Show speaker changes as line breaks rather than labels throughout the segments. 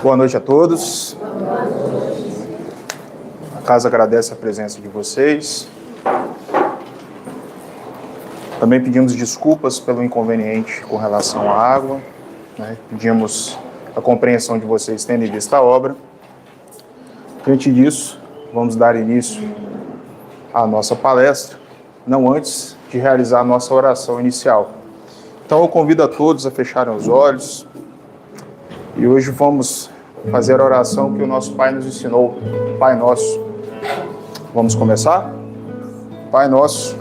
Boa noite a todos. A casa agradece a presença de vocês. Também pedimos desculpas pelo inconveniente com relação à água, né? Pedimos a compreensão de vocês tendo em vista a obra. Diante disso, vamos dar início à nossa palestra, não antes de realizar a nossa oração inicial. Então eu convido a todos a fecharem os olhos e hoje vamos fazer a oração que o nosso Pai nos ensinou, Pai Nosso. Vamos começar? Pai Nosso,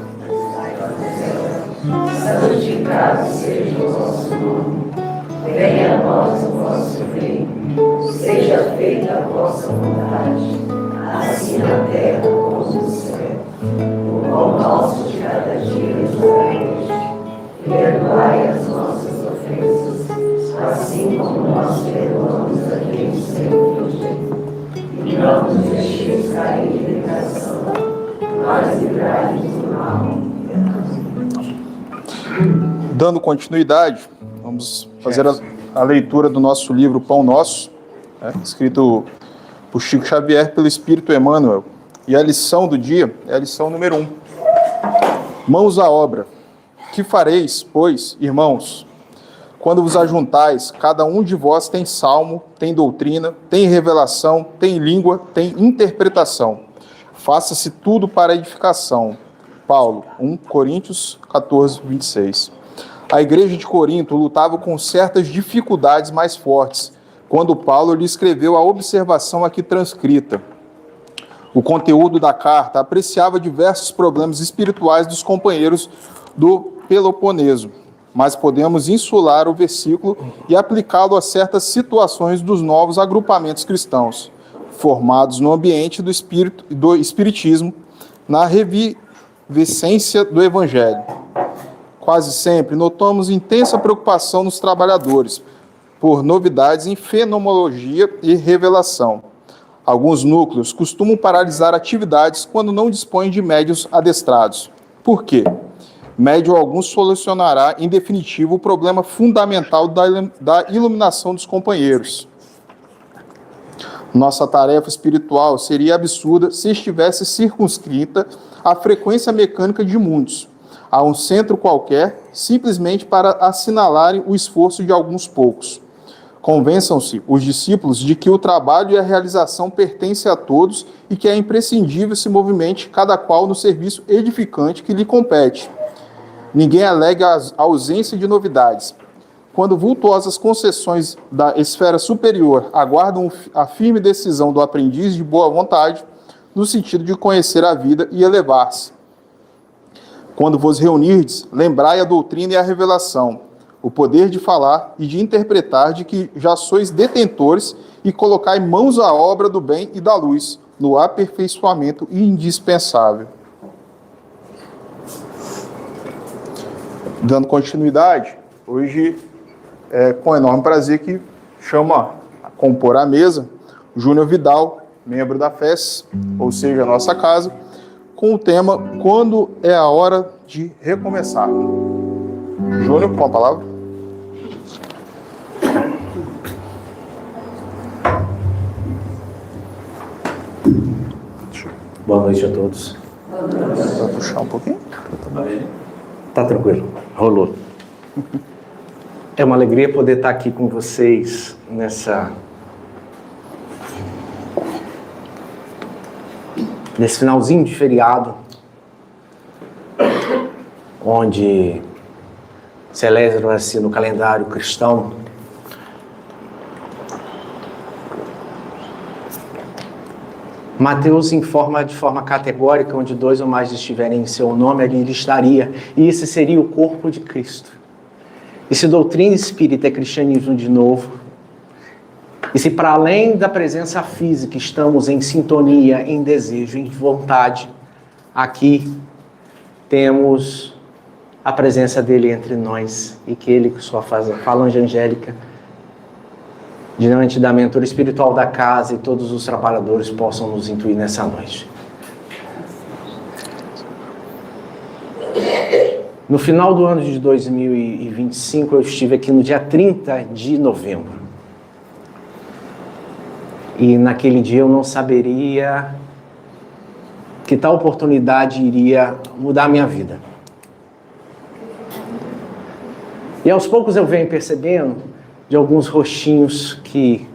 santificado seja o vosso nome, venha a nós o vosso reino, seja feita a vossa vontade, assim na terra como no céu. O pão nosso de cada dia nos dai hoje, perdoai as nossas ofensas, assim como nós perdoamos a quem nos tem ofendido. E não nos deixeis cair em tentação, mas livrai-nos do mal.
dando continuidade, vamos fazer a leitura do nosso livro Pão Nosso, né, escrito por Chico Xavier pelo Espírito Emmanuel. E a lição do dia é a lição número 1. Mãos à obra. Que fareis, pois, irmãos, quando vos ajuntais, cada um de vós tem salmo, tem doutrina, tem revelação, tem língua, tem interpretação. Faça-se tudo para edificação. Paulo, 1 Coríntios 14, 26. A igreja de Corinto lutava com certas dificuldades mais fortes, quando Paulo lhe escreveu a observação aqui transcrita. O conteúdo da carta apreciava diversos problemas espirituais dos companheiros do Peloponeso, mas podemos insular o versículo e aplicá-lo a certas situações dos novos agrupamentos cristãos, formados no ambiente do espiritismo, na revivescência do evangelho. Quase sempre notamos intensa preocupação nos trabalhadores por novidades em fenomenologia e revelação. Alguns núcleos costumam paralisar atividades quando não dispõem de médios adestrados. Por quê? Médio algum solucionará, em definitivo, o problema fundamental da iluminação dos companheiros. Nossa tarefa espiritual seria absurda se estivesse circunscrita à frequência mecânica de muitos, a um centro qualquer, simplesmente para assinalarem o esforço de alguns poucos. Convençam-se os discípulos de que o trabalho e a realização pertencem a todos e que é imprescindível se movimente cada qual no serviço edificante que lhe compete. Ninguém alega a ausência de novidades. Quando vultuosas concessões da esfera superior aguardam a firme decisão do aprendiz de boa vontade, no sentido de conhecer a vida e elevar-se. Quando vos reunirdes, lembrai a doutrina e a revelação, o poder de falar e de interpretar de que já sois detentores e colocai mãos à obra do bem e da luz, no aperfeiçoamento indispensável. Dando continuidade, hoje é com enorme prazer que chama a compor a mesa Júnior Vidal, membro da FES, ou seja, a nossa casa, com o tema Quando é a hora de recomeçar. Júnior, com a palavra.
Boa noite a todos.
Vai puxar um pouquinho?
Tá tranquilo, rolou. É uma alegria poder estar aqui com vocês nesse finalzinho de feriado, onde celebra-se no calendário cristão Mateus informa de forma categórica: onde 2 ou mais estiverem em seu nome, ali ele estaria. E esse seria o corpo de Cristo. E se doutrina espírita é cristianismo de novo, e se para além da presença física estamos em sintonia, em desejo, em vontade, aqui temos a presença dele entre nós, e que ele, com sua falange angélica, diante da mentora espiritual da casa, e todos os trabalhadores possam nos intuir nessa noite. No final do ano de 2025, eu estive aqui no dia 30 de novembro. E naquele dia eu não saberia que tal oportunidade iria mudar a minha vida. E aos poucos eu venho percebendo de alguns rostinhos que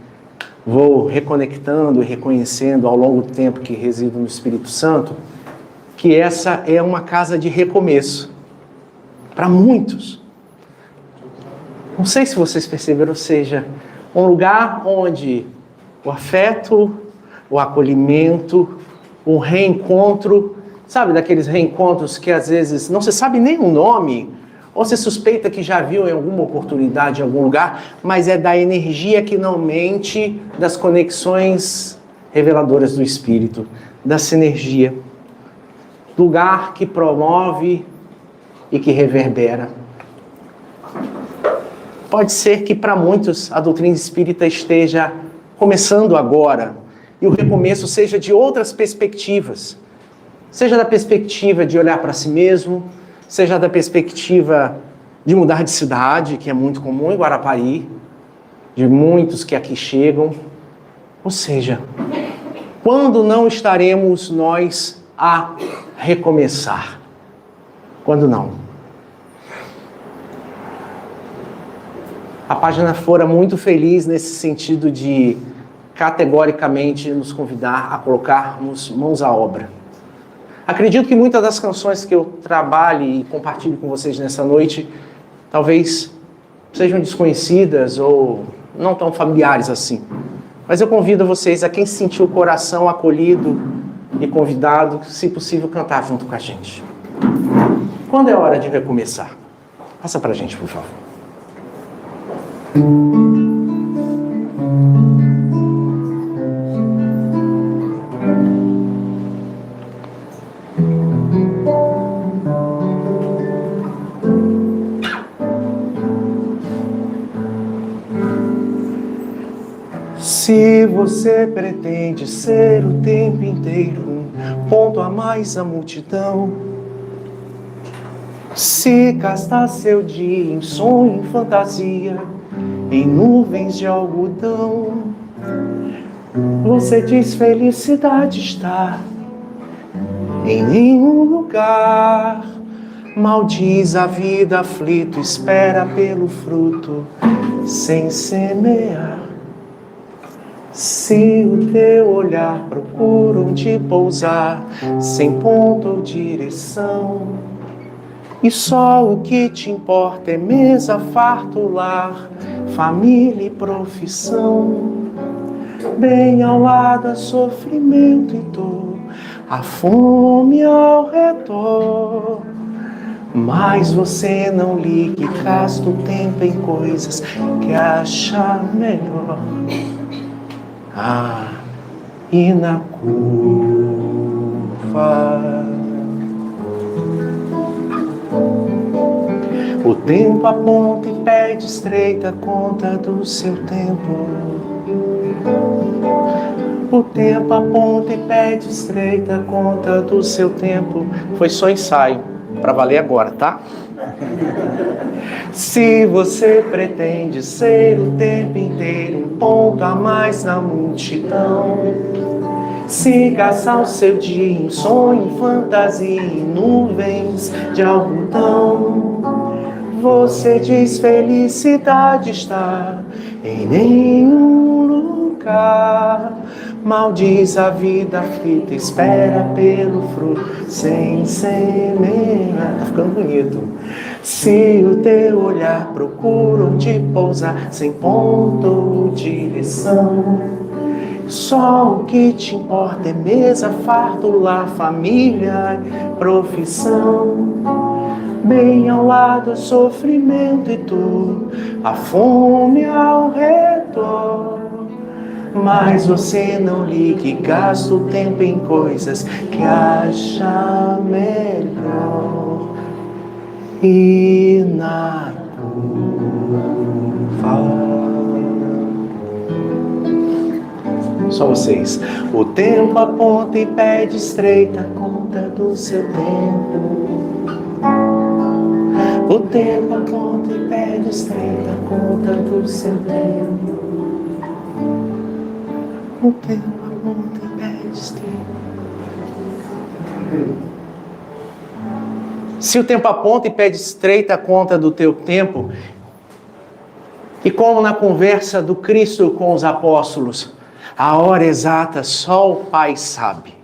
vou reconectando e reconhecendo ao longo do tempo que resido no Espírito Santo, que essa é uma casa de recomeço para muitos. Não sei se vocês perceberam, ou seja, um lugar onde o afeto, o acolhimento, o reencontro, sabe daqueles reencontros que às vezes não se sabe nem o nome, ou se suspeita que já viu em alguma oportunidade, em algum lugar, mas é da energia que não mente, das conexões reveladoras do Espírito, da sinergia. Lugar que promove e que reverbera. Pode ser que para muitos a doutrina espírita esteja começando agora e o recomeço seja de outras perspectivas. Seja da perspectiva de olhar para si mesmo, seja da perspectiva de mudar de cidade, que é muito comum em Guarapari, de muitos que aqui chegam. Ou seja, quando não estaremos nós a recomeçar? Quando não? A página fora muito feliz nesse sentido de categoricamente nos convidar a colocarmos mãos à obra. Acredito que muitas das canções que eu trabalhe e compartilho com vocês nessa noite talvez sejam desconhecidas ou não tão familiares assim. Mas eu convido vocês, a quem sentiu o coração acolhido e convidado, se possível, cantar junto com a gente. Quando é hora de recomeçar? Passa pra gente, por favor. Se você pretende ser o tempo inteiro um ponto a mais na multidão, se gastar seu dia em sonho e fantasia, em nuvens de algodão, você diz felicidade está em nenhum lugar. Maldiz a vida aflito, espera pelo fruto sem semear. Se o teu olhar procura onde pousar, sem ponto ou direção, e só o que te importa é mesa, farto, lar, família e profissão, bem ao lado há sofrimento e dor, a fome ao redor. Mas você não ligue, gasta o tempo em coisas que acha melhor. E na curva o tempo aponta e pede estreita conta do seu tempo. O tempo aponta e pede estreita conta do seu tempo. Foi só ensaio, pra valer agora, tá? Se você pretende ser o tempo inteiro um ponto a mais na multidão, se gastar o seu dia em sonho, fantasia e nuvens de algodão, você diz felicidade está em nenhum lugar. Maldiz a vida aflita, espera pelo fruto sem semear. Tá ficando bonito. Se o teu olhar procura onde pousar, sem ponto ou direção, só o que te importa é mesa, farto, lar, família, profissão, bem ao lado sofrimento e dor, a fome ao redor. Mas você não ligue, gasta o tempo em coisas que acha melhor. E na curva, só vocês. O tempo aponta e pede estreita conta do seu tempo. O tempo aponta e pede estreita conta do seu tempo. O tempo aponta e pede estreita. Se o tempo aponta e pede estreita a conta do teu tempo, e como na conversa do Cristo com os apóstolos, a hora exata só o Pai sabe.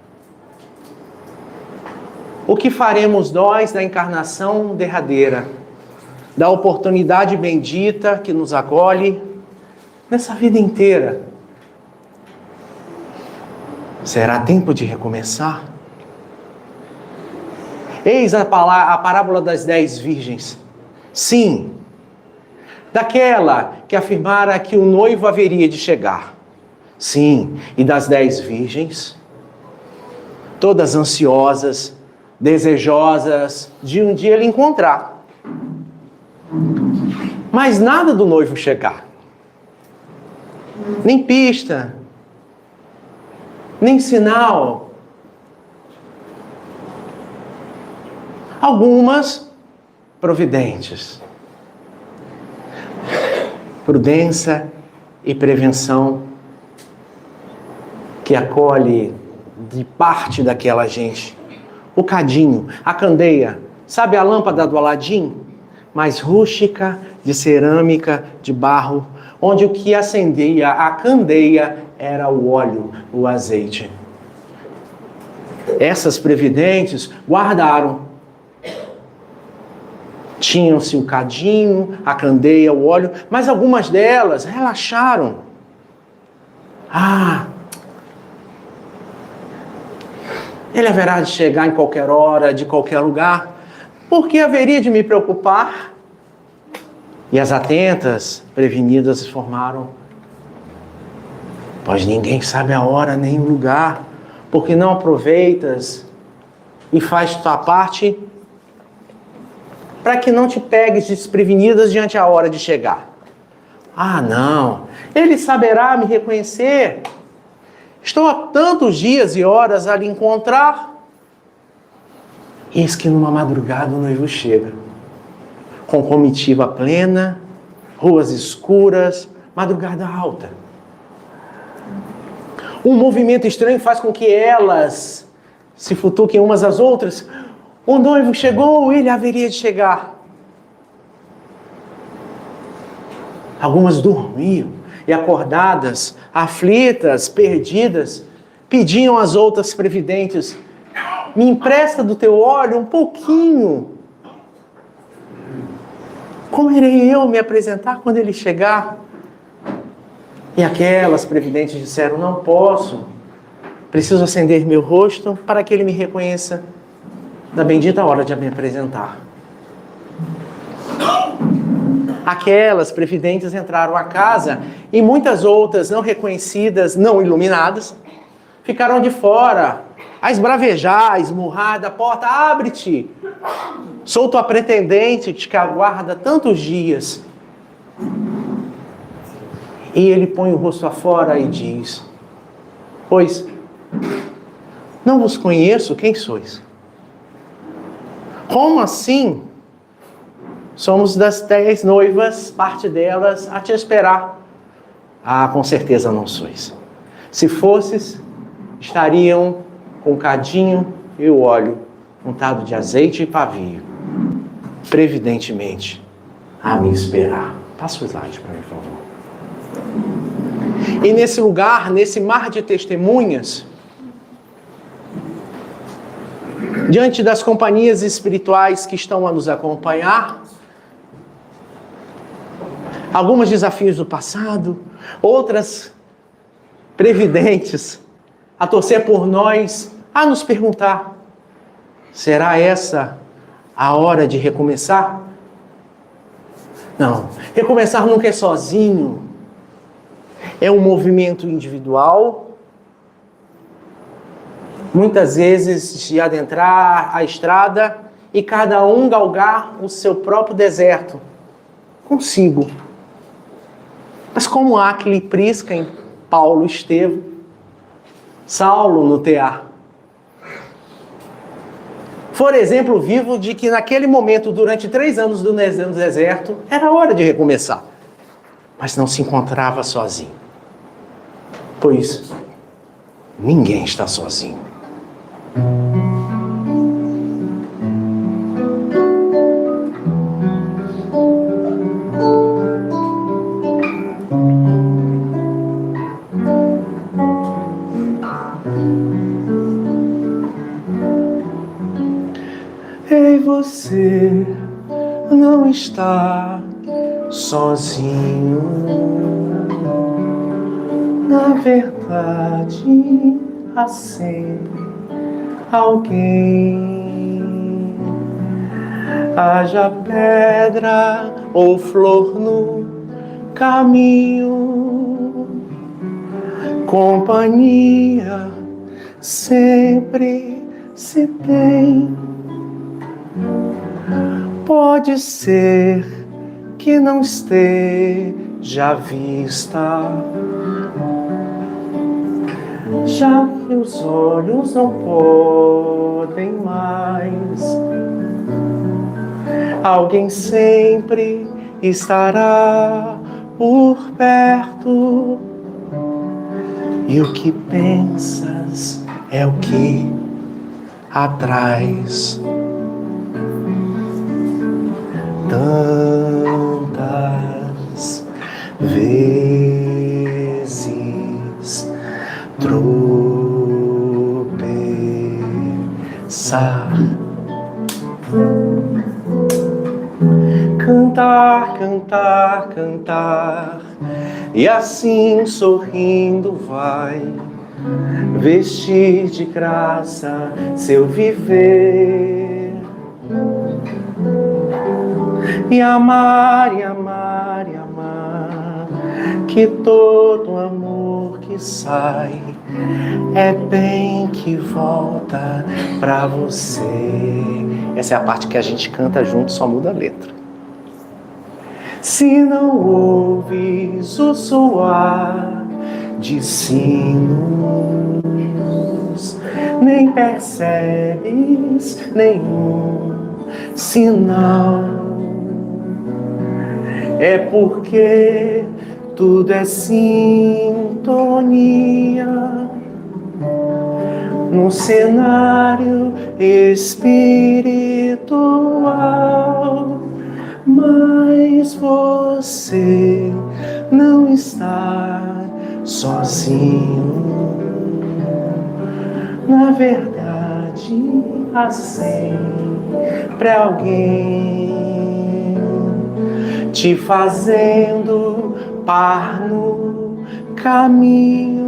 O que faremos nós da encarnação derradeira, da oportunidade bendita que nos acolhe nessa vida inteira? Será tempo de recomeçar? Eis a parábola das 10 virgens. Sim, daquela que afirmara que o noivo haveria de chegar. Sim, e das 10 virgens, todas ansiosas, desejosas de um dia ele encontrar. Mas nada do noivo chegar. Nem pista, nem sinal. Algumas providentes. Prudência e prevenção que acolhe de parte daquela gente. O cadinho, a candeia, sabe a lâmpada do Aladim? Mais rústica, de cerâmica, de barro, onde o que acendia a candeia era o óleo, o azeite. Essas previdentes guardaram. Tinham-se o cadinho, a candeia, o óleo, mas algumas delas relaxaram. Ele haverá de chegar em qualquer hora, de qualquer lugar. Por que haveria de me preocupar? E as atentas, prevenidas, informaram: pois ninguém sabe a hora nem o lugar, porque não aproveitas e faz tua parte para que não te pegues desprevenidas diante a hora de chegar. Não, ele saberá me reconhecer. Estou há tantos dias e horas a lhe encontrar. Eis que numa madrugada o noivo chega, com comitiva plena, ruas escuras, madrugada alta. Um movimento estranho faz com que elas se futuquem umas às outras. O noivo chegou, ele haveria de chegar. Algumas dormiam e acordadas, aflitas, perdidas, pediam às outras previdentes: me empresta do teu óleo um pouquinho. Como irei eu me apresentar quando ele chegar? E aquelas previdentes disseram: não posso, preciso acender meu rosto para que ele me reconheça da bendita hora de me apresentar. Aquelas previdentes entraram à casa e muitas outras não reconhecidas, não iluminadas, ficaram de fora, a esbravejar, a esmurrar da porta: abre-te, sou tua pretendente que te aguarda tantos dias. E ele põe o rosto afora e diz: pois não vos conheço, quem sois? Como assim? Somos das 10 noivas, parte delas a te esperar. Com certeza não sois. Se fosses, estariam com o cadinho e o óleo untado de azeite e pavio, previdentemente a me esperar. Passa o slide para mim, por favor. E nesse lugar, nesse mar de testemunhas, diante das companhias espirituais que estão a nos acompanhar, alguns desafios do passado, outras previdentes a torcer por nós, a nos perguntar: será essa a hora de recomeçar? Não, recomeçar nunca é sozinho, é um movimento individual, muitas vezes de adentrar a estrada e cada um galgar o seu próprio deserto consigo. Mas como Áquila e Prisca em Paulo Estevão, Saulo no tear. For exemplo vivo de que naquele momento, durante 3 anos no deserto, era hora de recomeçar. Mas não se encontrava sozinho. Pois ninguém está sozinho. Ei, você não está sozinho. Na verdade, há sempre alguém. Haja pedra ou flor no caminho, companhia sempre se tem. Pode ser que não esteja à vista, já que os olhos não podem mais. Alguém sempre estará por perto, e o que pensas é o que atrás. Tantas vezes tropeçar, cantar, cantar, cantar, e assim sorrindo vai vestir de graça seu viver. E amar, e amar, e amar, que todo amor que sai é bem que volta pra você. Essa é a parte que a gente canta junto, só muda a letra. Se não ouves o soar de sinos, nem percebes nenhum sinal, é porque tudo é sintonia num cenário espiritual. Mas você não está sozinho. Na verdade, há sempre alguém te fazendo par no caminho,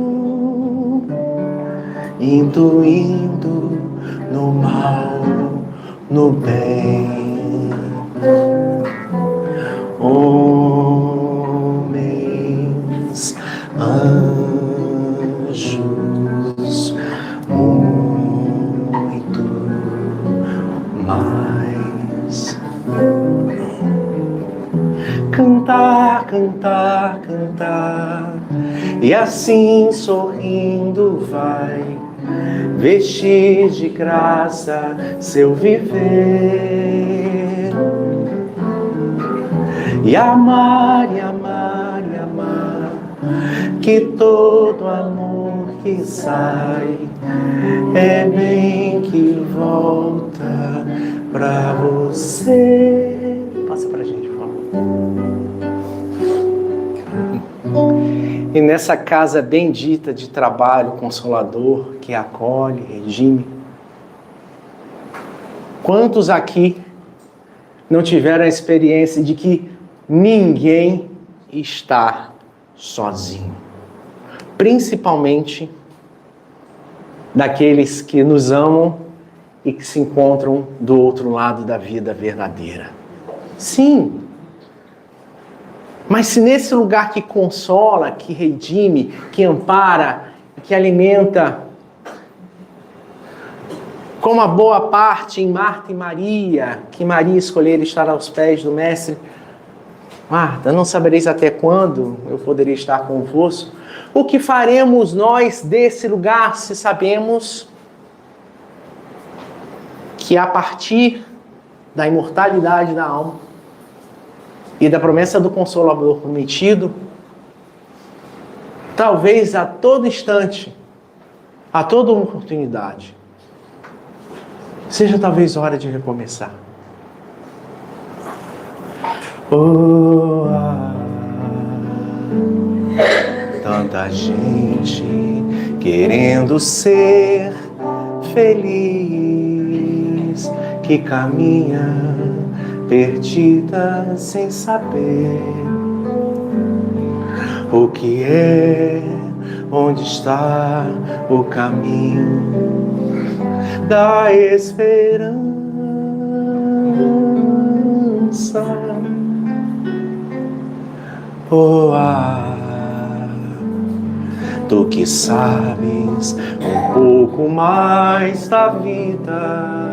indo no mal, no bem. Homens, anjos, muito mais. Cantar, cantar, cantar, e assim sorrindo vai vestir de graça seu viver. E amar, e amar, e amar, que todo amor que sai é bem que volta pra você. Passa pra gente, por favor. E nessa casa bendita de trabalho consolador que acolhe, redime, quantos aqui não tiveram a experiência de que ninguém está sozinho? Principalmente daqueles que nos amam e que se encontram do outro lado da vida verdadeira. Sim. Mas se nesse lugar que consola, que redime, que ampara, que alimenta, como a boa parte em Marta e Maria, que Maria escolhera estar aos pés do Mestre, Marta, não sabereis até quando eu poderia estar convosco? O que faremos nós desse lugar se sabemos que a partir da imortalidade da alma e da promessa do Consolador prometido, talvez a todo instante a toda oportunidade. Seja talvez hora de recomeçar. Tanta gente querendo ser feliz, que caminha perdida sem saber o que é, onde está o caminho da esperança. Tu que sabes um pouco mais da vida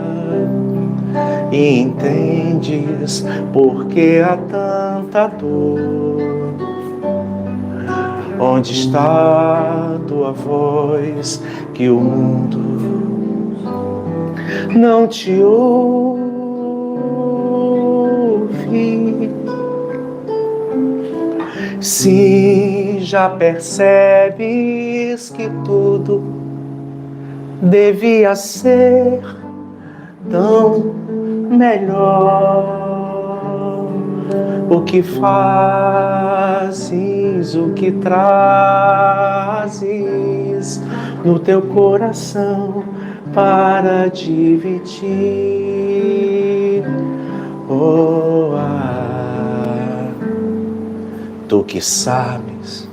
e entendes por que há tanta dor. Onde está tua voz que o mundo não te ouve? Se já percebes que tudo devia ser tão melhor, o que fazes, o que trazes no teu coração para dividir? Tu que sabes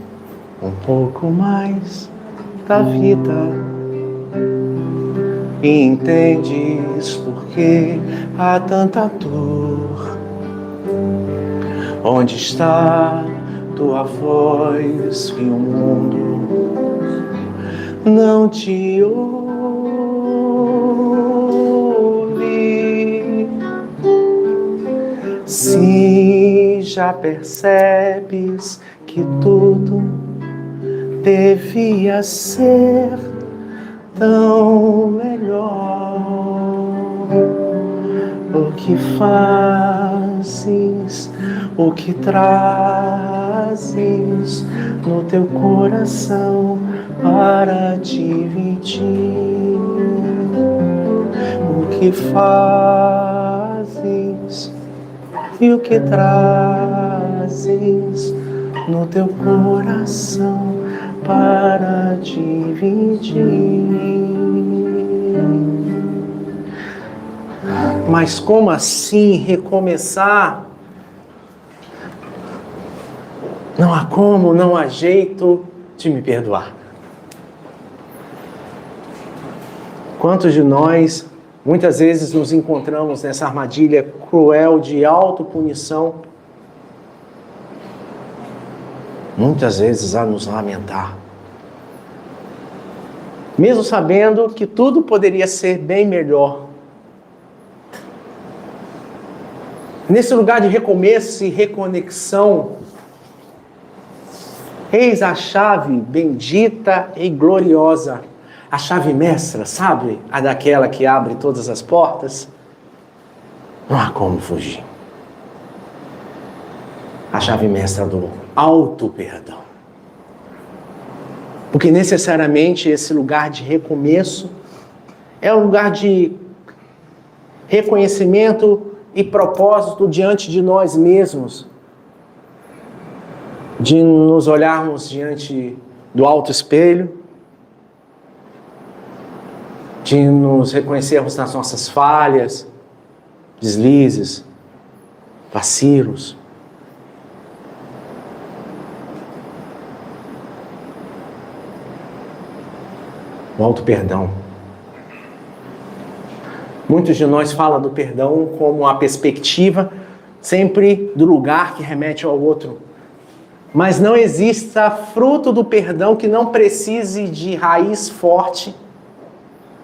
um pouco mais da vida e entendes por que há tanta dor. Onde está tua voz que o mundo não te ouve? Se já percebes que tudo devia ser tão melhor, o que fazes, o que trazes no teu coração para dividir, o que fazes e o que trazes no teu coração para dividir. Mas como assim recomeçar? Não há como, não há jeito de me perdoar. Quantos de nós muitas vezes nos encontramos nessa armadilha cruel de autopunição, muitas vezes a nos lamentar, mesmo sabendo que tudo poderia ser bem melhor. Nesse lugar de recomeço e reconexão, eis a chave bendita e gloriosa, a chave mestra, sabe? A daquela que abre todas as portas. Não há como fugir. A chave mestra do auto-perdão. Porque necessariamente esse lugar de recomeço é um lugar de reconhecimento e propósito diante de nós mesmos. De nos olharmos diante do alto espelho, de nos reconhecermos nas nossas falhas, deslizes, vacilos. O auto-perdão. Muitos de nós falam do perdão como a perspectiva sempre do lugar que remete ao outro. Mas não exista fruto do perdão que não precise de raiz forte,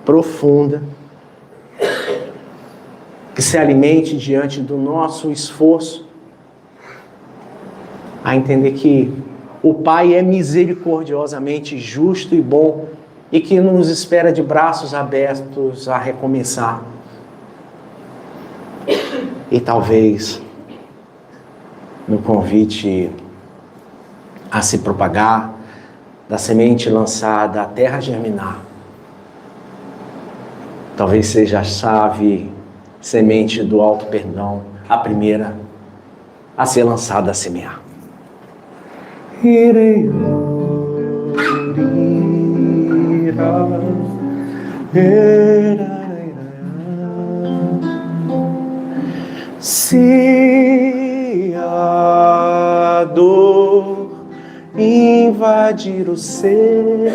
profunda, que se alimente diante do nosso esforço a entender que o Pai é misericordiosamente justo e bom e que nos espera de braços abertos a recomeçar. E talvez no convite a se propagar, da semente lançada, a terra germinar, Talvez seja a chave, semente do alto perdão, a primeira a ser lançada a semear. Se a dor invadir o ser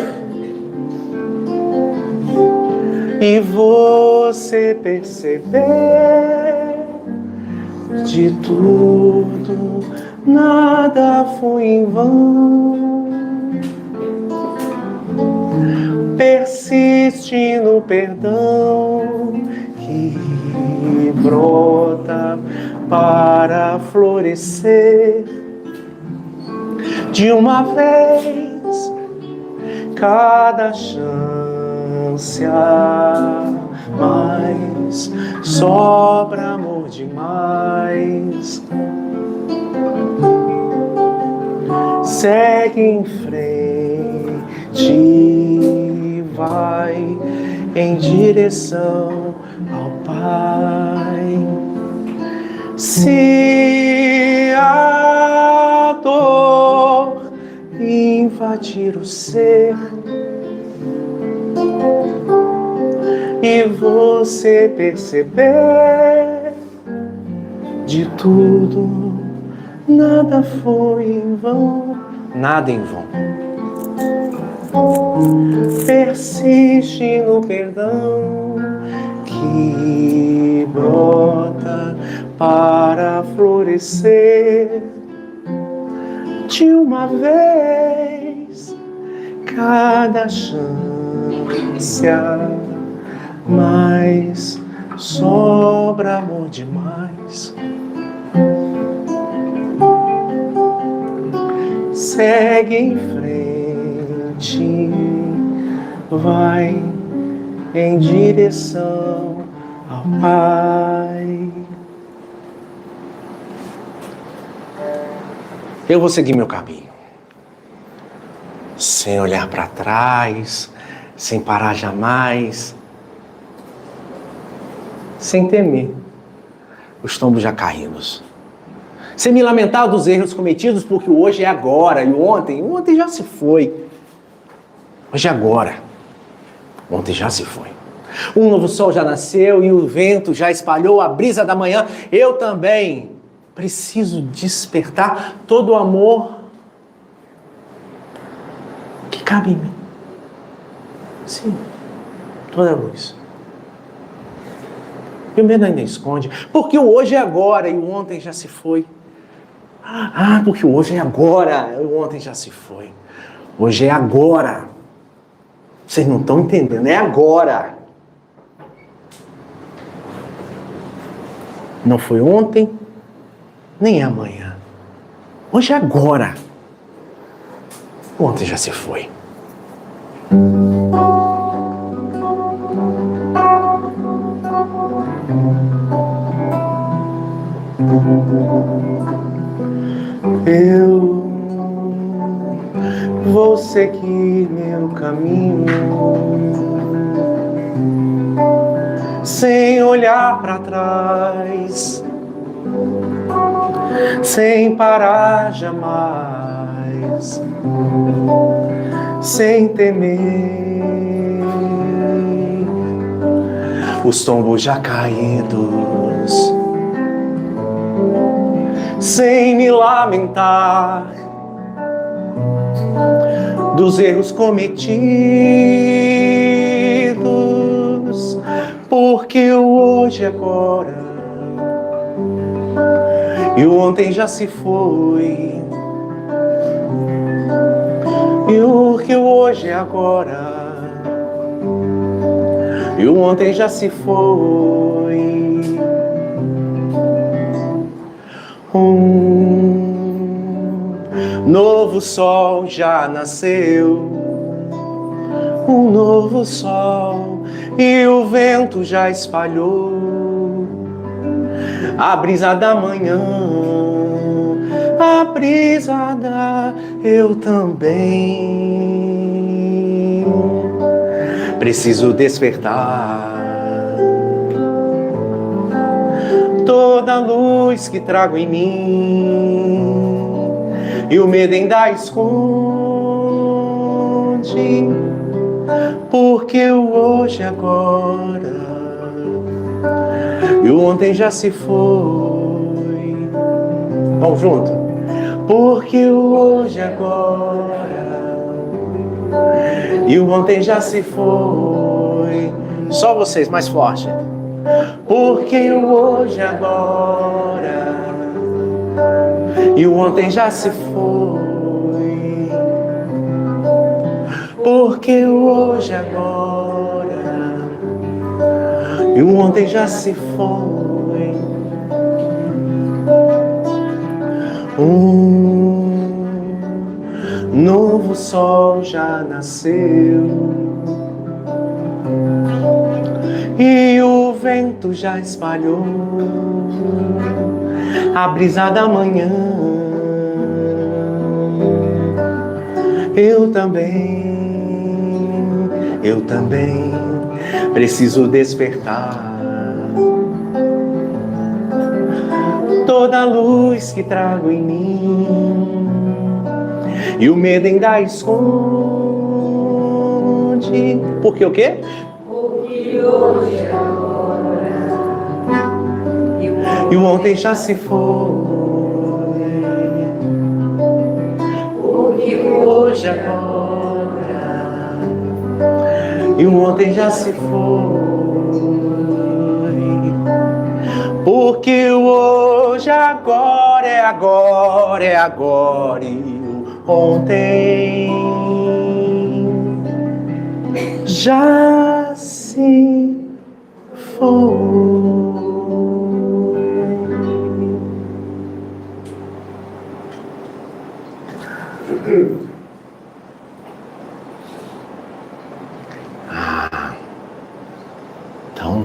e você perceber de tudo, nada foi em vão. Persiste no perdão que brota para florescer de uma vez, cada chance a mais, sobra amor demais. Segue em frente, vai em direção ao Pai. Se a dor invadir o ser e você perceber de tudo, nada foi em vão, nada em vão. Persiste no perdão que brota para florescer de uma vez, cada chance a mais, sobra amor demais. Segue em frente, vai em direção ao Pai. Eu vou seguir meu caminho, sem olhar para trás, sem parar jamais, sem temer os tombos já caídos, sem me lamentar dos erros cometidos, porque o hoje é agora e o ontem já se foi. Hoje é agora, ontem já se foi. Um novo sol já nasceu e o vento já espalhou a brisa da manhã. Eu também preciso despertar todo o amor que cabe em mim. Sim, toda a luz. E o medo ainda esconde, porque o hoje é agora e o ontem já se foi. Porque o hoje é agora e o ontem já se foi. Hoje é agora. Vocês não estão entendendo, é agora. Não foi ontem, nem amanhã. Hoje é agora. Ontem já se foi. Eu vou seguir meu caminho sem olhar para trás, sem parar jamais, sem temer os tombos já caídos, sem me lamentar dos erros cometidos, porque o hoje é agora e o ontem já se foi, e o que o hoje é agora e o ontem já se foi. Novo sol já nasceu, um novo sol, e o vento já espalhou a brisa da manhã, a brisa da eu também. Preciso despertar toda a luz que trago em mim, e o medo ainda esconde, porque o hoje agora, e o ontem já se foi. Vamos junto. Porque o hoje agora, e o ontem já se foi. Só vocês, mais forte. Porque o hoje agora, e o ontem já se foi. Porque o hoje agora, e o ontem já se foi. Novo sol já nasceu, e o vento já espalhou a brisa da manhã. Eu também preciso despertar. Toda a luz que trago em mim, e o medo ainda esconde. Porque o quê?
Porque hoje agora,
E o ontem já se foi.
porque
Hoje agora, e o ontem já se foi. Porque o hoje agora é agora, é agora, e o ontem já se foi. Então,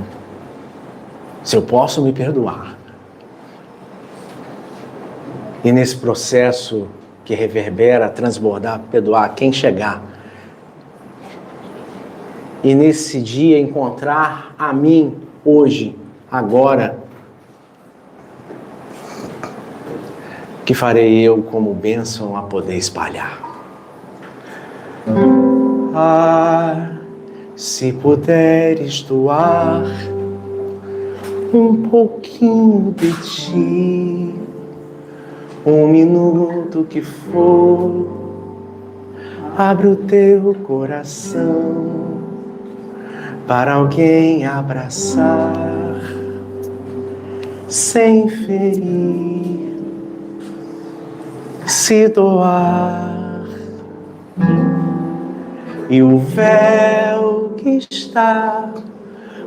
se eu posso me perdoar, e nesse processo que reverbera, transbordar, perdoar quem chegar, e nesse dia encontrar a mim hoje, agora, que farei eu como bênção a poder espalhar. Ah, se puderes doar um pouquinho de ti, um minuto que for, abre o teu coração para alguém abraçar, sem ferir, se doar. E o véu que está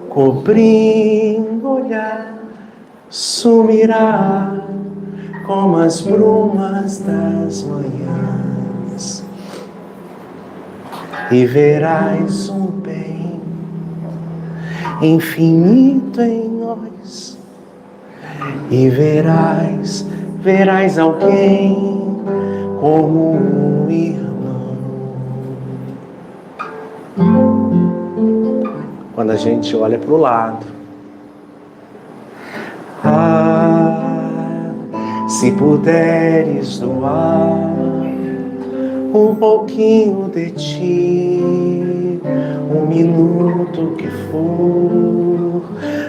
cobrindo o olhar sumirá como as brumas das manhãs, e verás um bem infinito em nós, e verás alguém como um irmão. Quando a gente olha para o lado, se puderes doar um pouquinho de ti, um minuto que for,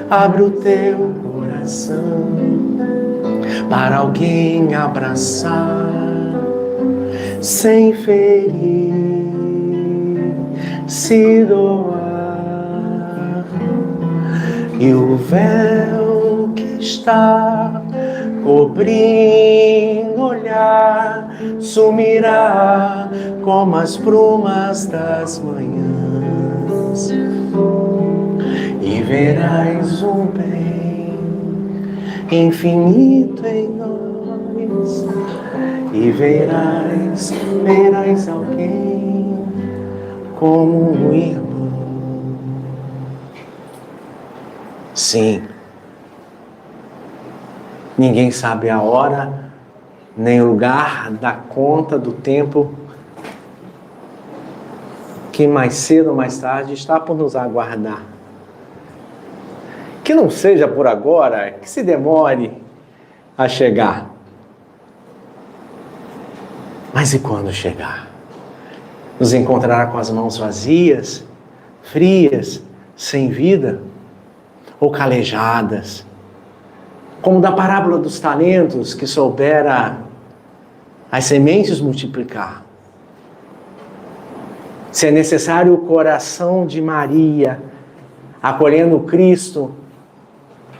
abre o teu coração para alguém abraçar, sem ferir, se doar. E o véu que está cobrindo o olhar sumirá como as brumas das manhãs, e verás um bem infinito em nós, e verás alguém como um irmão. Sim, ninguém sabe a hora, nem o lugar da conta do tempo que mais cedo ou mais tarde está por nos aguardar. Que não seja por agora, que se demore a chegar. Mas e quando chegar? Nos encontrará com as mãos vazias, frias, sem vida, ou calejadas, como da parábola dos talentos, que soubera as sementes multiplicar. Se é necessário o coração de Maria, acolhendo Cristo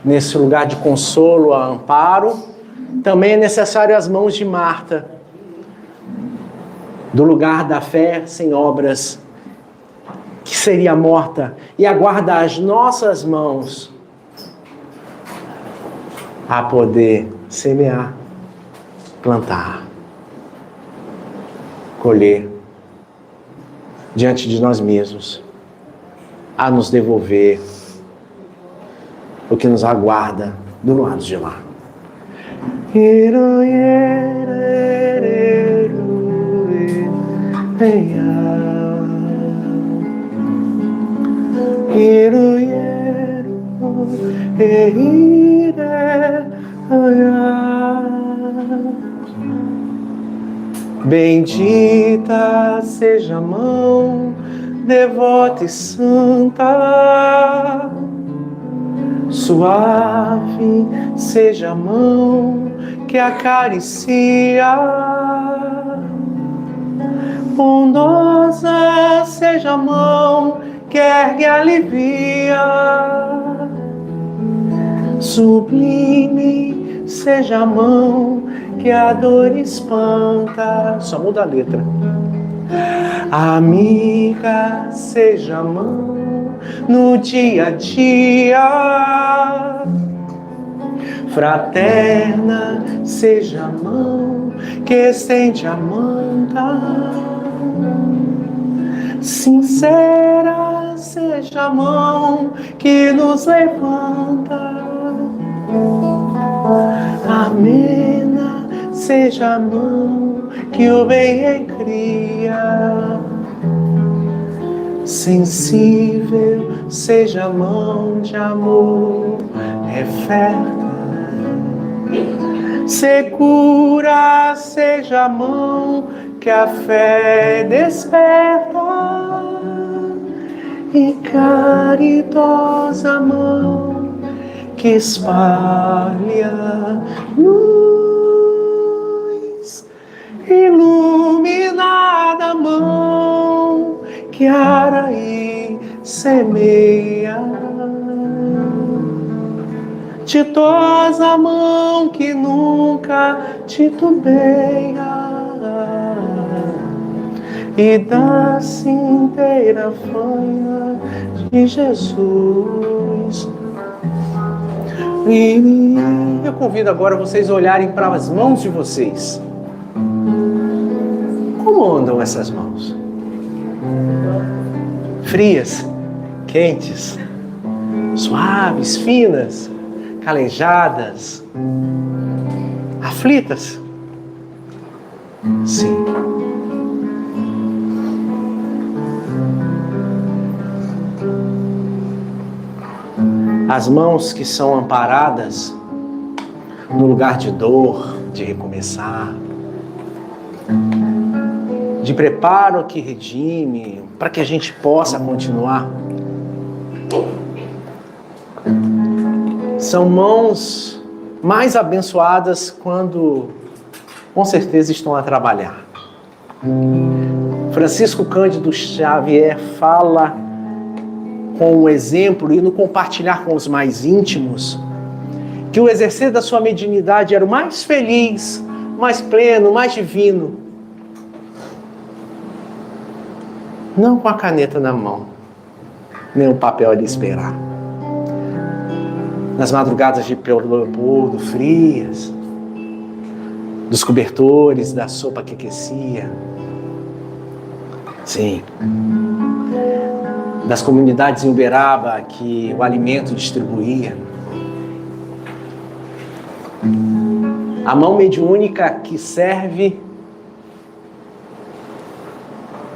nesse lugar de consolo, amparo, também é necessário as mãos de Marta, do lugar da fé sem obras, que seria morta, e aguarda as nossas mãos a poder semear, plantar, colher diante de nós mesmos, a nos devolver o que nos aguarda do lado de lá. Bendita seja a mão devota e santa, suave seja a mão que acaricia, bondosa seja a mão que ergue e alivia, sublime seja a mão que a dor espanta. Só muda a letra. Amiga seja a mão no dia a dia, fraterna seja a mão que estende a manta, sincera seja a mão que nos levanta, amena seja a mão que o bem recria, sensível seja a mão de amor referta, segura seja a mão que a fé desperta, e caridosa mão que espalha luz, iluminada mão que ara e semeia, ditosa mão que nunca titubeia, e da-se inteira fanha de Jesus. E eu convido agora vocês a olharem para as mãos de vocês. Como andam essas mãos? Frias, quentes, suaves, finas, calejadas, aflitas? Sim. As mãos que são amparadas no lugar de dor, de recomeçar, de preparo que redime, para que a gente possa continuar. São mãos mais abençoadas quando, com certeza, estão a trabalhar. Francisco Cândido Xavier fala com o exemplo e no compartilhar com os mais íntimos, que o exercer da sua mediunidade era o mais feliz, mais pleno, mais divino. Não com a caneta na mão, nem o papel ali esperar. Nas madrugadas de Leopoldo, frias, dos cobertores, da sopa que aquecia. Sim. Das comunidades em Uberaba que o alimento distribuía. A mão mediúnica que serve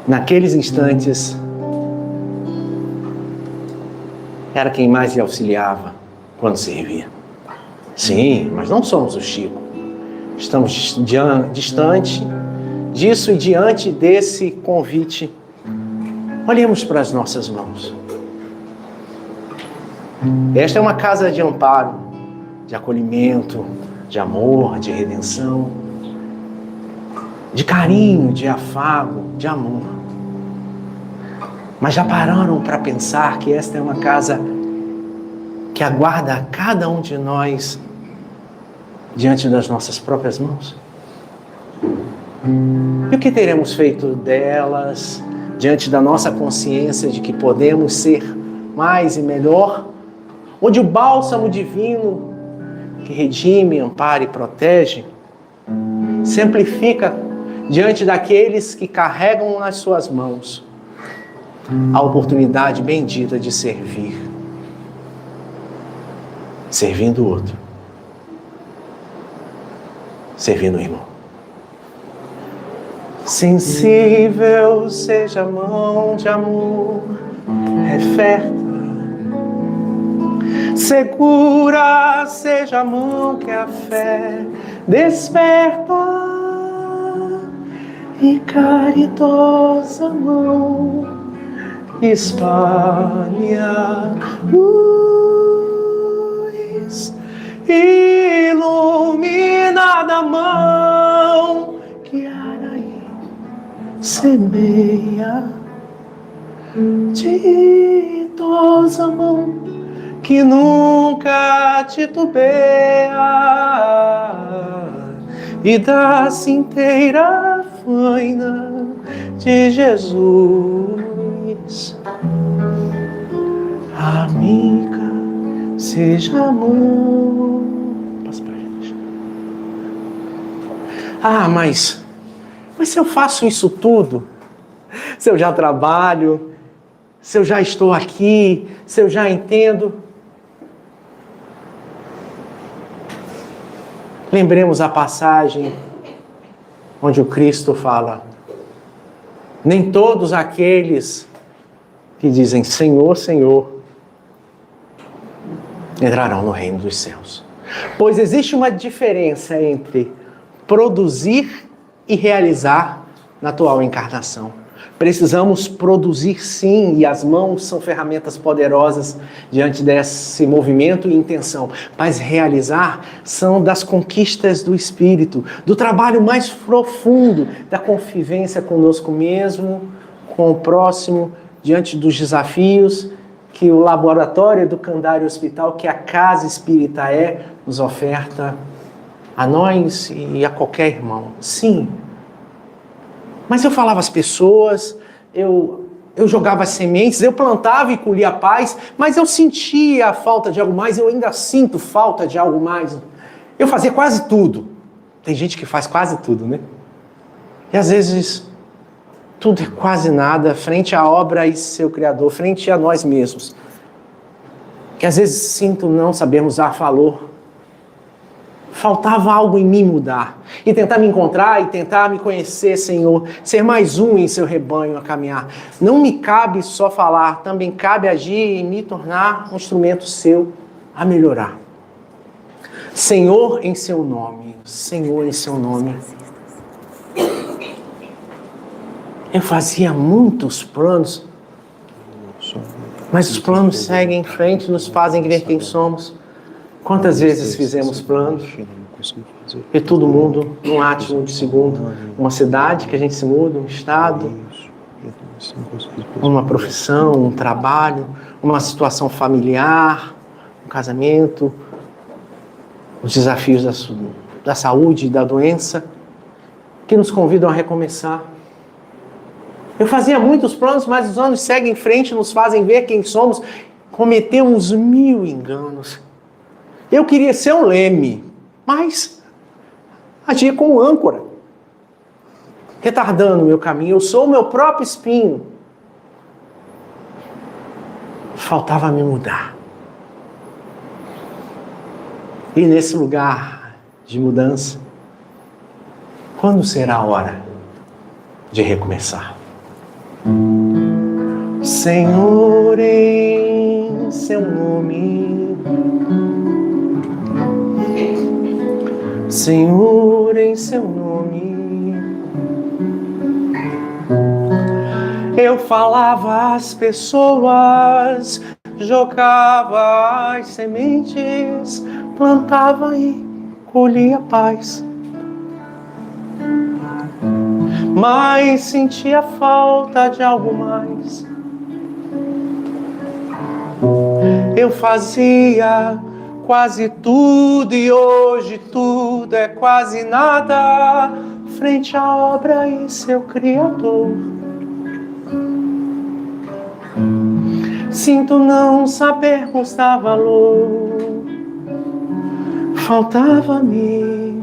naqueles instantes era quem mais lhe auxiliava. quando servir. Sim, mas não somos o Chico. Estamos distante disso e diante desse convite. Olhemos para as nossas mãos. Esta é uma casa de amparo, de acolhimento, de amor, de redenção, de carinho, de afago, de amor. Mas já pararam para pensar que esta é uma casa que aguarda cada um de nós diante das nossas próprias mãos? E o que teremos feito delas diante da nossa consciência de que podemos ser mais e melhor? Onde o bálsamo divino que redime, ampara e protege sempre fica diante daqueles que carregam nas suas mãos a oportunidade bendita de servir, servindo o outro, servindo o irmão. Sensível seja a mão de amor, referta. Segura seja a mão que a fé desperta, e caridosa mão espalha luz, iluminada mão que Araí semeia, ditosa mão que nunca titubeia, e da cinteira faina de Jesus, amiga seja a mão. Passa pra gente. Mas se eu faço isso tudo, se eu já trabalho, se eu já estou aqui, se eu já entendo. Lembremos a passagem onde o Cristo fala: nem todos aqueles que dizem Senhor, Senhor, entrarão no reino dos céus. Pois existe uma diferença entre produzir e realizar na atual encarnação. Precisamos produzir sim, e as mãos são ferramentas poderosas diante desse movimento e intenção. Mas realizar são das conquistas do Espírito, do trabalho mais profundo, da convivência conosco mesmo, com o próximo, diante dos desafios que o Laboratório Educandário Hospital, que a Casa Espírita nos oferta a nós e a qualquer irmão. Sim. Mas eu falava às pessoas, eu jogava as sementes, eu plantava e colhia a paz, mas eu sentia a falta de algo mais, eu ainda sinto falta de algo mais. Eu fazia quase tudo. Tem gente que faz quase tudo, né? E às vezes tudo é quase nada frente à obra e seu Criador, frente a nós mesmos. Que às vezes sinto não sabermos dar valor. Faltava algo em mim mudar. E tentar me encontrar e tentar me conhecer, Senhor. Ser mais um em seu rebanho a caminhar. Não me cabe só falar, também cabe agir e me tornar um instrumento seu a melhorar. Senhor em seu nome. Senhor em seu nome. Eu fazia muitos planos. Mas os planos seguem em frente, nos fazem ver quem somos. Quantas vezes fizemos planos e todo mundo, num átimo de segundo, uma cidade que a gente se muda, um estado, uma profissão, um trabalho, uma situação familiar, um casamento, os desafios da saúde e da doença, que nos convidam a recomeçar. Eu fazia muitos planos, mas os anos seguem em frente, nos fazem ver quem somos, cometemos 1000 enganos. Eu queria ser um leme, mas agia como âncora, retardando o meu caminho. Eu sou o meu próprio espinho. Faltava me mudar. E nesse lugar de mudança, quando será a hora de recomeçar? Senhor, em seu nome. Senhor, em seu nome. Eu falava às pessoas, jogava as sementes, plantava e colhia paz. Mas sentia falta de algo mais. Eu fazia quase tudo e hoje tudo é quase nada frente à obra e seu Criador. Sinto não sabermos dar valor, faltava-me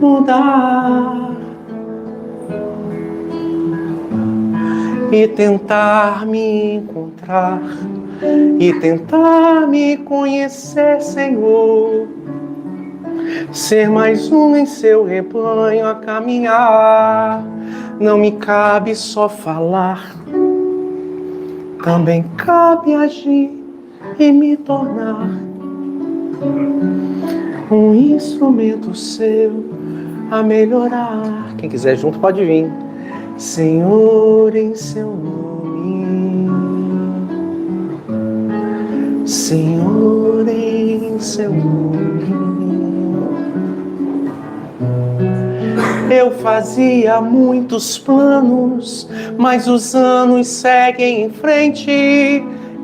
mudar e tentar me encontrar e tentar me conhecer, Senhor. Ser mais um em seu rebanho a caminhar. Não me cabe só falar, também cabe agir e me tornar um instrumento seu a melhorar. Quem quiser junto pode vir. Senhor, em seu nome. Senhor, em seu nome. Eu fazia muitos planos, mas os anos seguem em frente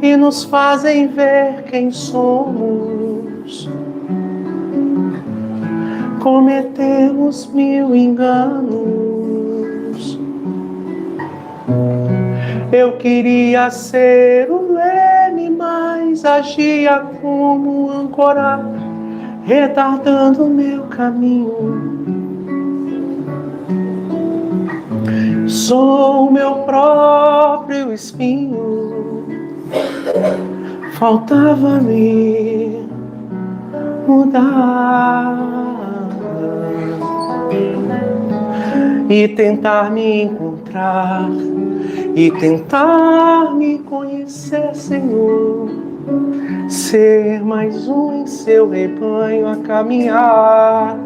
e nos fazem ver quem somos. Cometemos mil enganos. Eu queria ser o leme, mas agia como âncora, retardando meu caminho. Sou o meu próprio espinho. Faltava-me mudar e tentar me encontrar e tentar me conhecer, Senhor. Ser mais um em seu rebanho a caminhar.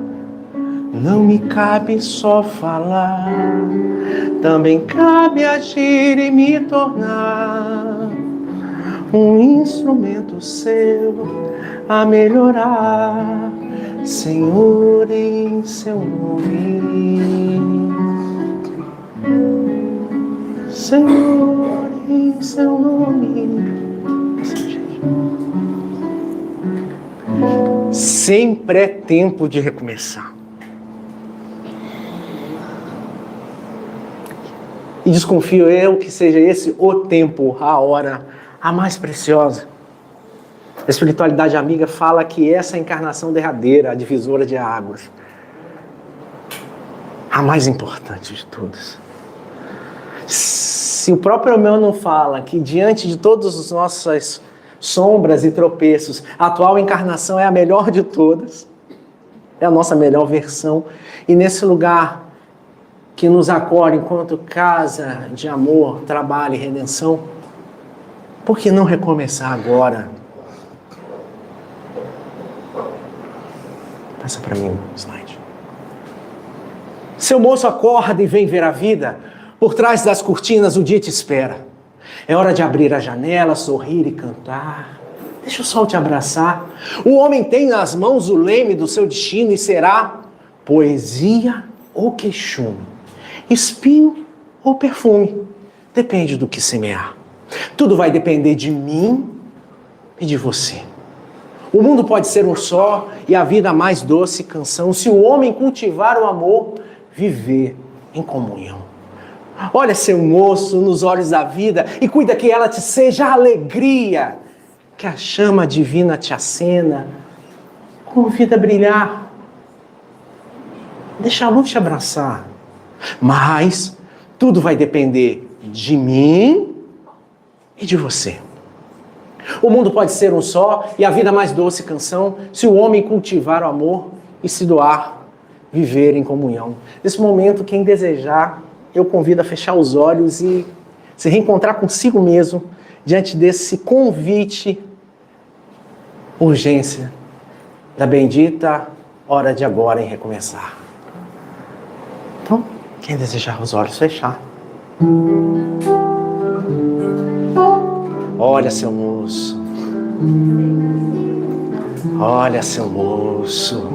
Não me cabe só falar, também cabe agir e me tornar um instrumento seu a melhorar. Senhor, em seu nome. Senhor, em seu nome. Sempre é tempo de recomeçar. E desconfio eu que seja esse o tempo, a hora, a mais preciosa. A espiritualidade amiga fala que essa é a encarnação derradeira, a divisora de águas, a mais importante de todas. Se o próprio Emmanuel fala que diante de todas as nossas sombras e tropeços, a atual encarnação é a melhor de todas, é a nossa melhor versão, e nesse lugar que nos acolhe enquanto casa de amor, trabalho e redenção, por que não recomeçar agora? Passa para mim o slide. Seu moço acorda e vem ver a vida. Por trás das cortinas o dia te espera. É hora de abrir a janela, sorrir e cantar. Deixa o sol te abraçar. O homem tem nas mãos o leme do seu destino e será poesia ou queixume, espinho ou perfume. Depende do que semear. Tudo vai depender de mim e de você. O mundo pode ser um só e a vida a mais doce canção se o homem cultivar o amor, viver em comunhão. Olha seu moço nos olhos da vida e cuida que ela te seja alegria, que a chama divina te acena, convida a brilhar, deixa a luz te abraçar. Mas tudo vai depender de mim e de você. O mundo pode ser um só e a vida mais doce canção se o homem cultivar o amor e se doar, viver em comunhão. Nesse momento, quem desejar, eu convido a fechar os olhos e se reencontrar consigo mesmo diante desse convite, urgência da bendita hora de agora em recomeçar. Então, quem desejar os olhos fechar. Olha, seu moço. Olha, seu moço.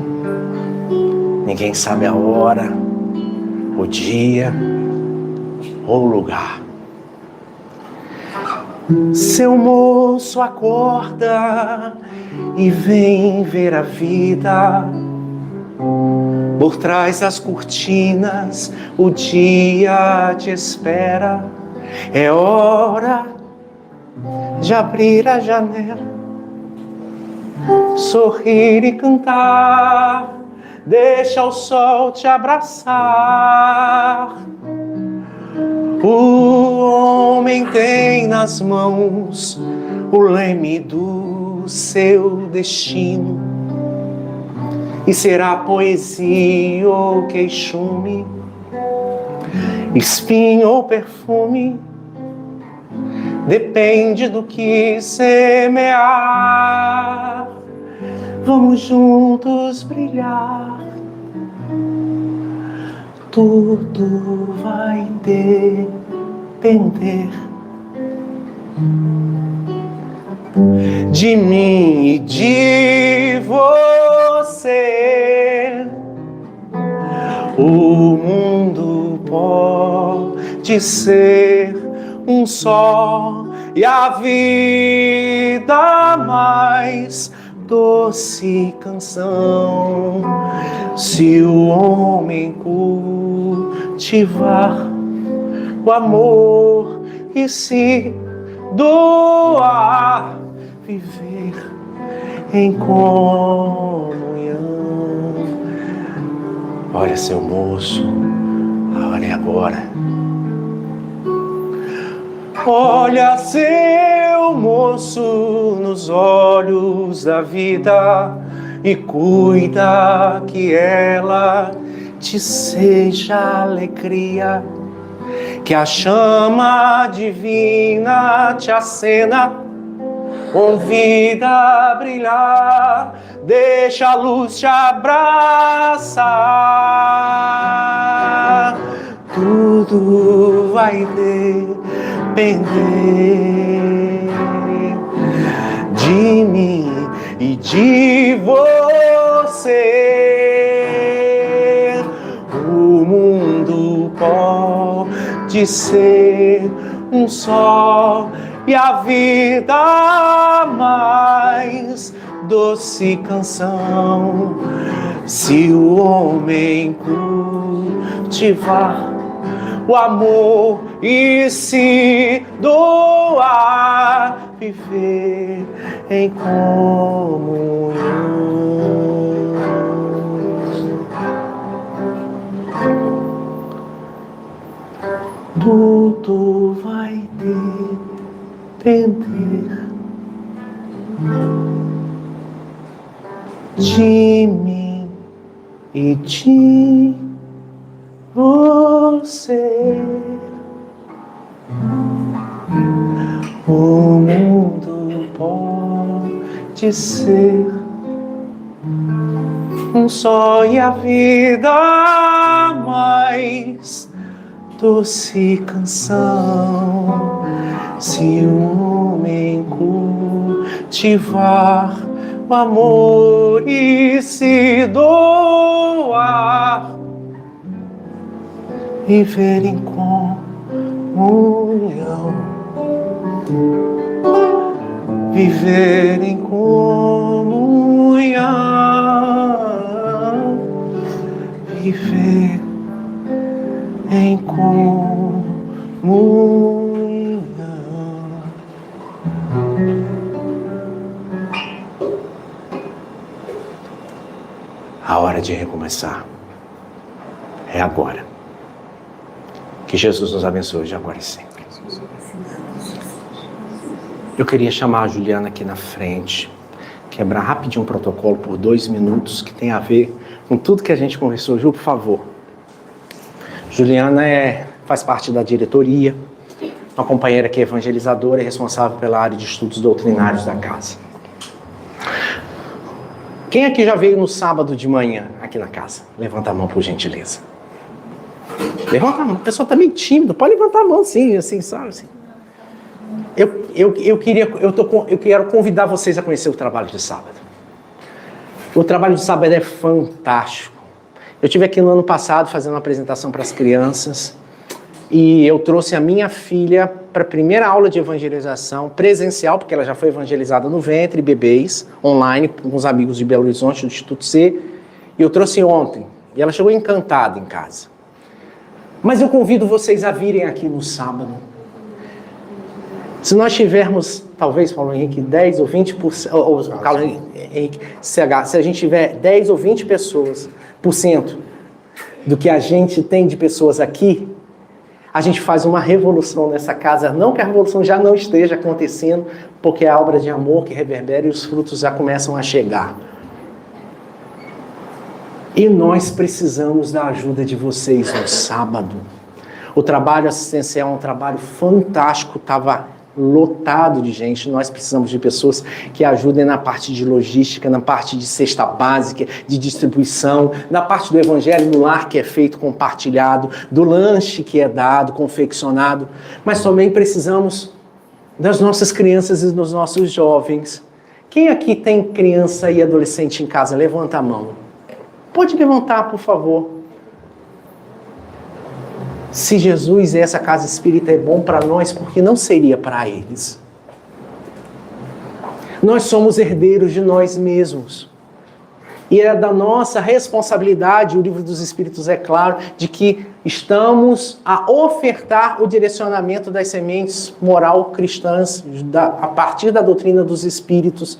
Ninguém sabe a hora, o dia ou o lugar. Seu moço, acorda e vem ver a vida. Por trás das cortinas, o dia te espera. É hora de abrir a janela, sorrir e cantar. Deixa o sol te abraçar. O homem tem nas mãos o leme do seu destino, e será poesia ou queixume, espinho ou perfume, depende do que semear. Vamos juntos brilhar. Tudo vai depender de mim e de você. O mundo pode ser um só e a vida mais doce canção. Se o homem cultivar o amor e se doar, viver em comunhão. Olha, seu moço, a hora é agora. Olha, seu moço, nos olhos da vida e cuida que ela te seja alegria, que a chama divina te acena, convida a brilhar, deixa a luz te abraçar. Tudo vai depender de mim e de você. O mundo pode ser um só e a vida mais doce canção. Se o homem cultivar o amor e se doar, viver em comunhão. Tudo vai depender de mim e de você. O mundo pode ser um só e a vida mais doce canção. Se o homem cultivar o amor e se doar, viver em comunhão, viver em comunhão, viver em comunhão. A hora de recomeçar é agora. Que Jesus nos abençoe de agora e sempre. Eu queria chamar a Juliana aqui na frente, quebrar rapidinho um protocolo por 2 minutos, que tem a ver com tudo que a gente conversou. Ju, por favor. Juliana faz parte da diretoria uma companheira que é evangelizadora e responsável pela área de estudos doutrinários da casa. Quem aqui já veio no sábado de manhã aqui na casa? Levanta a mão, por gentileza. Levanta a mão. A pessoa está meio tímida. Pode levantar a mão, sim, assim, sabe? Assim. Eu quero convidar vocês a conhecer o trabalho de sábado. O trabalho de sábado é fantástico. Eu estive aqui no ano passado fazendo uma apresentação para as crianças e eu trouxe a minha filha para a primeira aula de evangelização presencial, porque ela já foi evangelizada no ventre, bebês, online, com os amigos de Belo Horizonte, do Instituto C, e eu trouxe ontem. E ela chegou encantada em casa. Mas eu convido vocês a virem aqui no sábado. Se nós tivermos, talvez, Paulo Henrique, 10 ou 20%, ou Carlos Henrique, se a gente tiver 10 ou 20% do que a gente tem de pessoas aqui, a gente faz uma revolução nessa casa. Não que a revolução já não esteja acontecendo, porque é a obra de amor que reverbera e os frutos já começam a chegar. E nós precisamos da ajuda de vocês no sábado. O trabalho assistencial é um trabalho fantástico, estava lotado de gente. Nós precisamos de pessoas que ajudem na parte de logística, na parte de cesta básica, de distribuição, na parte do evangelho no lar que é feito compartilhado, do lanche que é dado, confeccionado. Mas também precisamos das nossas crianças e dos nossos jovens. Quem aqui tem criança e adolescente em casa? Levanta a mão. Pode levantar, por favor. Se Jesus e essa casa espírita é bom para nós, porque não seria para eles? Nós somos herdeiros de nós mesmos. E é da nossa responsabilidade, o Livro dos Espíritos é claro, de que estamos a ofertar o direcionamento das sementes moral cristãs a partir da doutrina dos Espíritos.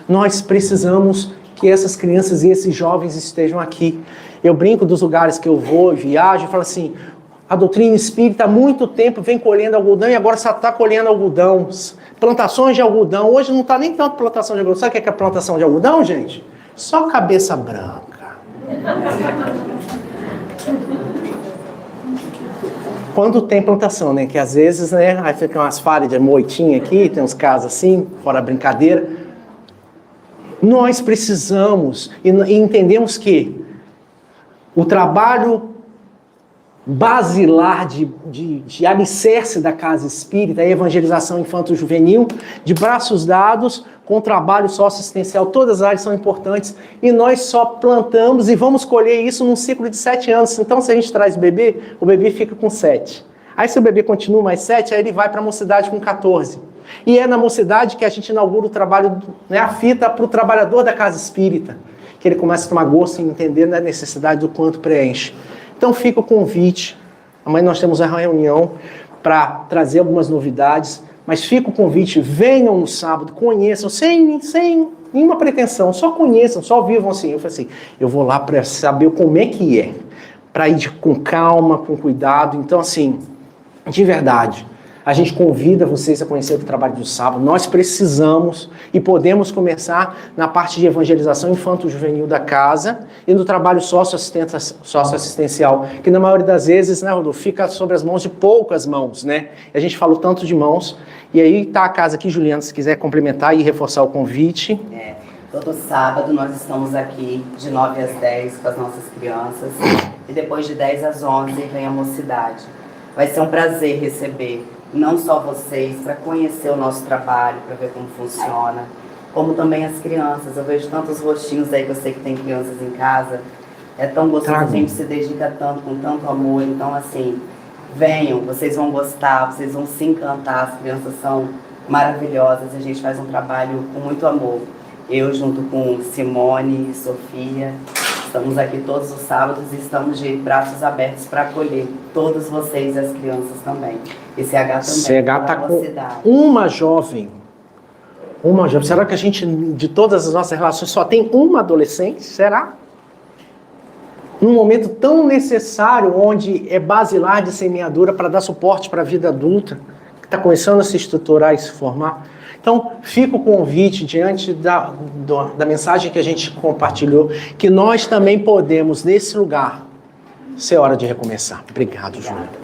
Nós precisamos que essas crianças e esses jovens estejam aqui. Eu brinco dos lugares que eu vou, viajo, e falo assim, a doutrina espírita há muito tempo vem colhendo algodão e agora só está colhendo algodão. Plantações de algodão. Hoje não está nem tanto plantação de algodão. Sabe o que é plantação de algodão, gente? Só cabeça branca. Quando tem plantação, né? Que às vezes, né? Aí fica umas falhas de moitinha aqui, tem uns casos assim, fora brincadeira. Nós precisamos e entendemos que o trabalho basilar de alicerce da casa espírita é a evangelização infanto-juvenil, de braços dados, com trabalho socioassistencial. Todas as áreas são importantes e nós só plantamos e vamos colher isso num ciclo de 7 anos. Então, se a gente traz bebê, o bebê fica com 7. Aí, se o bebê continua mais 7, aí ele vai para a mocidade com 14. E é na mocidade que a gente inaugura o trabalho, né, a fita para o trabalhador da casa espírita, que ele começa a tomar gosto e entender a necessidade do quanto preenche. Então fica o convite. Amanhã nós temos a reunião para trazer algumas novidades, mas fica o convite, venham no sábado, conheçam, sem nenhuma pretensão, só conheçam, só vivam assim. Eu falei assim, eu vou lá para saber como é que é, para ir com calma, com cuidado. Então assim, de verdade, a gente convida vocês a conhecer o trabalho do sábado. Nós precisamos e podemos começar na parte de evangelização infanto-juvenil da casa e no trabalho socioassistencial, que na maioria das vezes, né, Rodolfo, fica sobre as mãos de poucas mãos, né? A gente falou tanto de mãos. E aí está a casa aqui, Juliana, se quiser complementar e reforçar o convite.
Todo sábado nós estamos aqui de 9 às 10 com as nossas crianças e depois de 10 às 11 vem a mocidade. Vai ser um prazer receber não só vocês, para conhecer o nosso trabalho, para ver como funciona, como também as crianças. Eu vejo tantos rostinhos aí, que eu sei que tem crianças em casa. É tão gostoso, a gente se dedica tanto, com tanto amor. Então, assim, venham, vocês vão gostar, vocês vão se encantar. As crianças são maravilhosas, a gente faz um trabalho com muito amor. Eu, junto com Simone e Sofia, estamos aqui todos os sábados e estamos de braços abertos para acolher todos vocês e as crianças também. E CH também.
CH está com uma jovem. Será que a gente, de todas as nossas relações, só tem uma adolescente? Será? Num momento tão necessário, onde é basilar de semeadura para dar suporte para a vida adulta, que está começando a se estruturar e se formar. Então, fica o convite, diante da mensagem que a gente compartilhou, que nós também podemos, nesse lugar, ser hora de recomeçar. Obrigado, Júlio.